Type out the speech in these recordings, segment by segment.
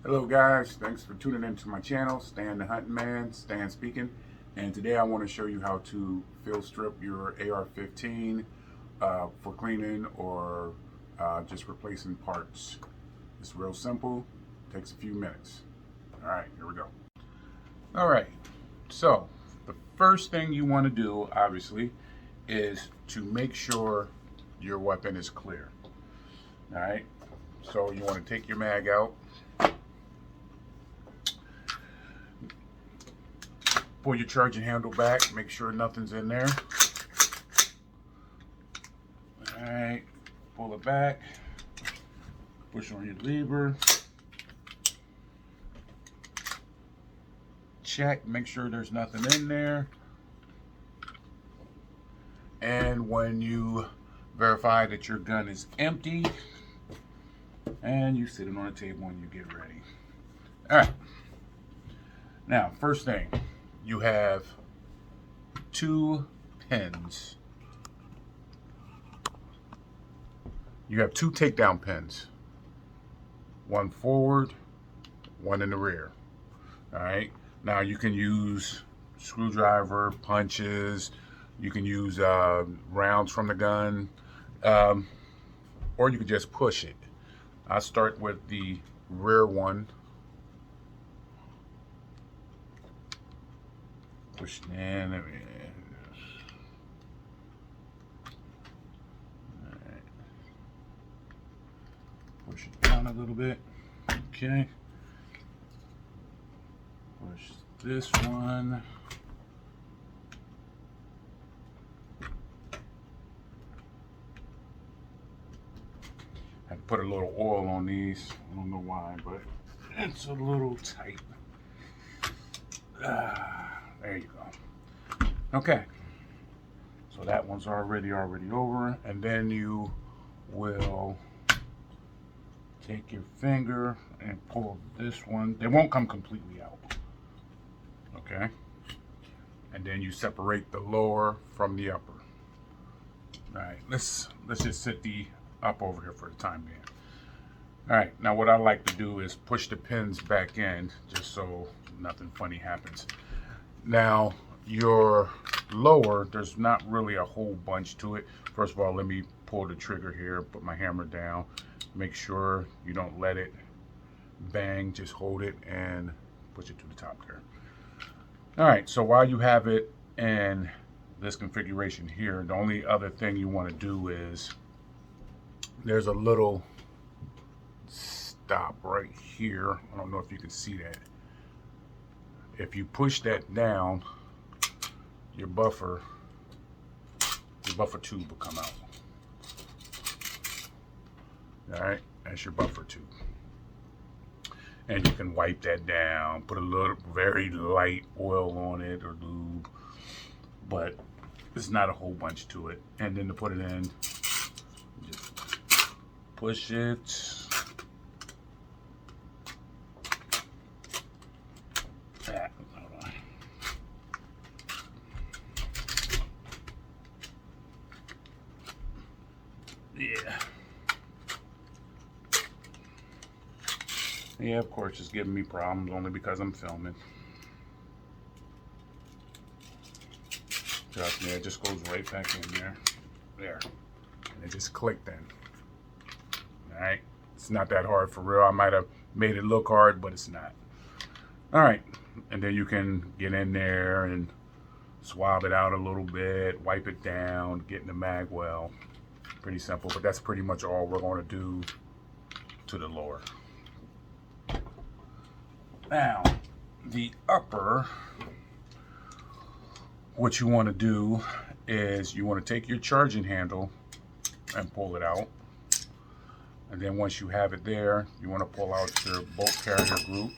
Hello guys, thanks for tuning into my channel, Stan the Hunting Man, Stan speaking. And today I want to show you how to fill strip your AR-15 for cleaning or just replacing parts. It's real simple, takes a few minutes. All right, here we go. All right, so the first thing you want to do, obviously, is to make sure your weapon is clear. All right, so you want to take your mag out. Pull your charging handle back, make sure nothing's in there. Alright, pull it back, push on your lever, check, make sure there's nothing in there. And when you verify that your gun is empty, and you sit it on the table and you get ready. Alright, now first thing, you have 2 pins. You have 2 takedown pins. One forward, one in the rear. All right. Now you can use screwdriver, punches. You can use rounds from the gun, or you can just push it. I start with the rear one. Push it in. Right. Push it down a little bit. Okay. Push this one. I had to put a little oil on these. I don't know why, but it's a little tight. There you go. Okay, so that one's already over, and then you will take your finger and pull this one. They won't come completely out. Okay, and then you separate the lower from the upper. All right, let's just sit the up over here for the time being. All right, now what I like to do is push the pins back in just so nothing funny happens. Now your lower, there's not really a whole bunch to it. First of all, let me pull the trigger here, put my hammer down, make sure you don't let it bang, just hold it and push it to the top there. All right, so while you have it in this configuration here, the only other thing you want to do is there's a little stop right here. I don't know if you can see that. If you push that down, your buffer tube will come out. All right, that's your buffer tube. And you can wipe that down, put a little very light oil on it or lube, but there's not a whole bunch to it. And then to put it in, just push it. Yeah, of course, it's giving me problems only because I'm filming. Trust me, it just goes right back in there. There. And it just clicked in. Alright? It's not that hard for real. I might have made it look hard, but it's not. Alright. And then you can get in there and swab it out a little bit, wipe it down, get in the mag well. Pretty simple, but that's pretty much all we're going to do to the lower. Now, the upper, what you want to do is you want to take your charging handle and pull it out. And then once you have it there, you want to pull out your bolt carrier group.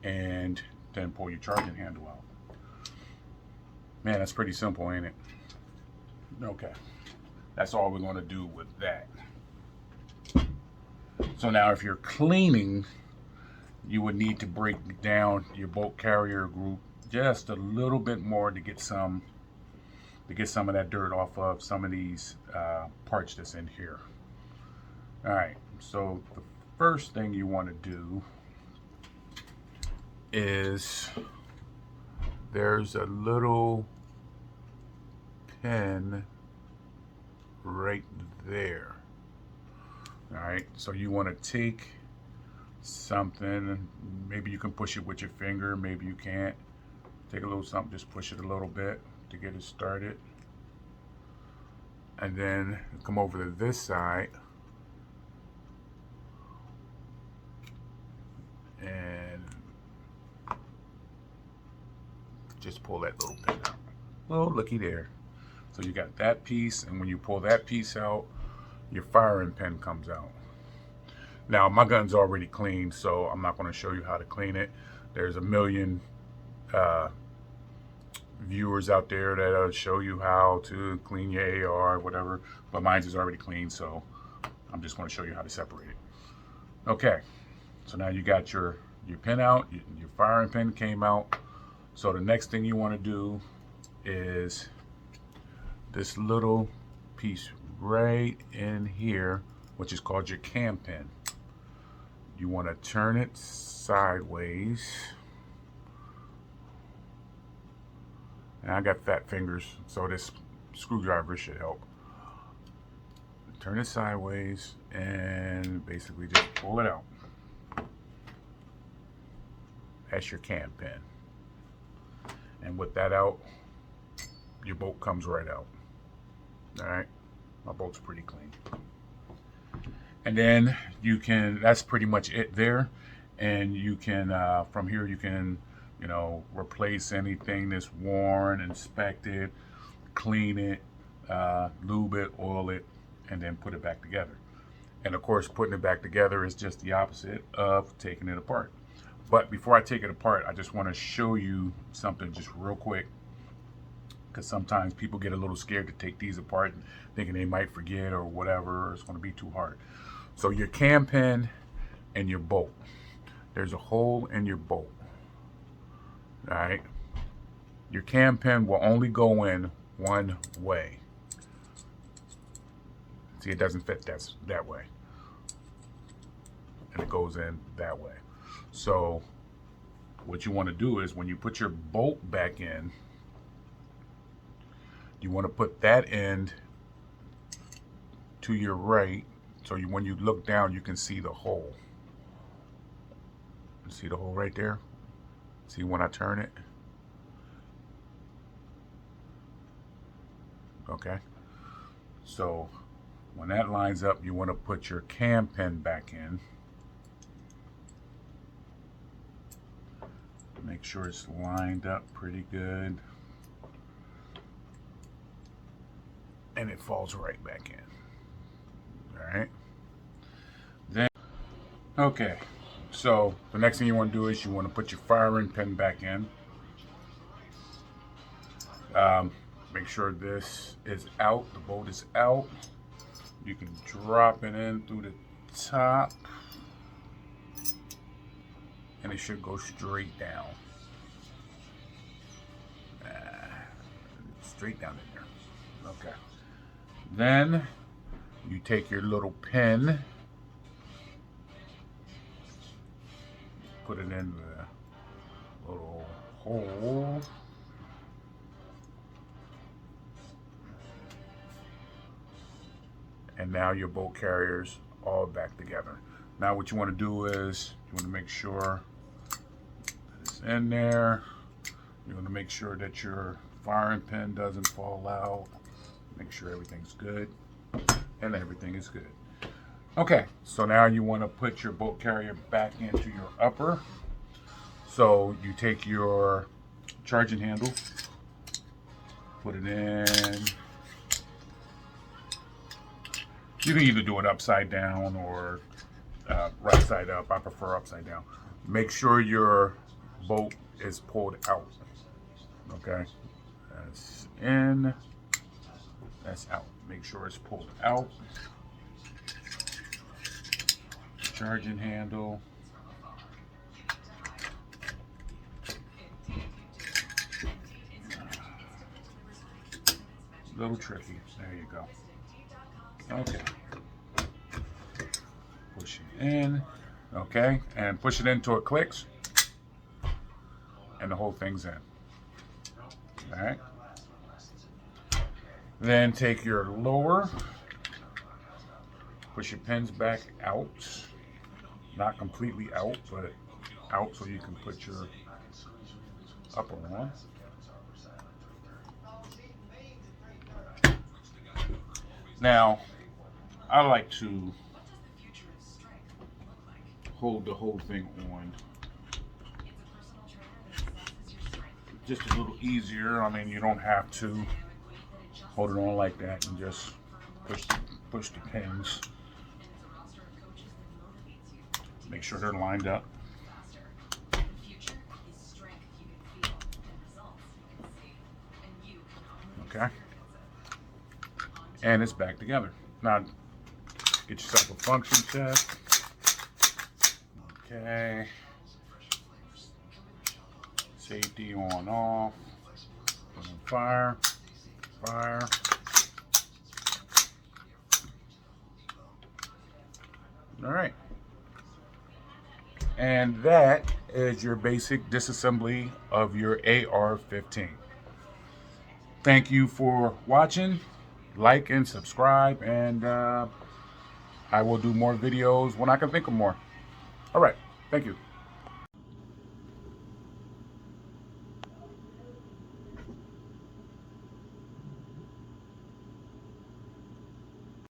And then pull your charging handle out. Man, that's pretty simple, ain't it? Okay. That's all we're going to do with that. So now if you're cleaning, you would need to break down your bolt carrier group just a little bit more to get some of that dirt off of some of these parts that's in here. All right, So the first thing you want to do is there's a little pin right there. All right, so you want to take something, maybe you can push it with your finger, maybe you can't. Take a little something, just push it a little bit to get it started. And then come over to this side and just pull that little pin out. Oh, looky there. So you got that piece, and when you pull that piece out, your firing pin comes out. Now my gun's already cleaned, so I'm not going to show you how to clean it. There's a million viewers out there that'll show you how to clean your AR, whatever, but mine's is already clean, so I'm just going to show you how to separate it. Okay, so now you got your pin out, your firing pin came out. So the next thing you want to do is this little piece right in here, which is called your cam pin. You want to turn it sideways. And I got fat fingers, so this screwdriver should help. Turn it sideways and basically just pull it out. That's your cam pin. And with that out, your bolt comes right out. All right, my bolt's pretty clean. And then you can, that's pretty much it there. And you can, from here you can, you know, replace anything that's worn, inspect it, clean it, lube it, oil it, and then put it back together. And of course, putting it back together is just the opposite of taking it apart. But before I take it apart, I just want to show you something just real quick, because sometimes people get a little scared to take these apart, thinking they might forget or whatever, or it's going to be too hard. So your cam pin and your bolt, there's a hole in your bolt. All right, your cam pin will only go in one way. See, it doesn't fit that way, and it goes in that way. So what you want to do is when you put your bolt back in, you want to put that end to your right, so when you look down, you can see the hole. See the hole right there? See when I turn it? Okay. So when that lines up, you want to put your cam pin back in. Make sure it's lined up pretty good. And it falls right back in. All right. Then, okay. So the next thing you want to do is you want to put your firing pin back in. Make sure this is out, the bolt is out. You can drop it in through the top, and it should go straight down. Straight down in there. Okay. Then you take your little pin, put it in the little hole. And now your bolt carrier's all back together. Now what you want to do is you want to make sure it's in there. You want to make sure that your firing pin doesn't fall out. Make sure everything's good, and everything is good. Okay, so now you want to put your bolt carrier back into your upper. So you take your charging handle, put it in. You can either do it upside down or right side up. I prefer upside down. Make sure your bolt is pulled out. Okay, that's in, that's out. Make sure it's pulled out. Charging handle. A little tricky. There you go. Okay. push it in, okay, and push it in until it clicks, and the whole thing's in. All right. Then take your lower, push your pins back out, not completely out, but out so you can put your upper on. Now, I like to hold the whole thing on just a little easier. I mean, you don't have to hold it on like that and just push the pins. Make sure they're lined up. Okay. And it's back together. Now, get yourself a function check. Okay. Safety on, off. On fire. Fire. All right. And that is your basic disassembly of your AR-15. Thank you for watching. Like and subscribe, and I will do more videos when I can think of more. All right. Thank you.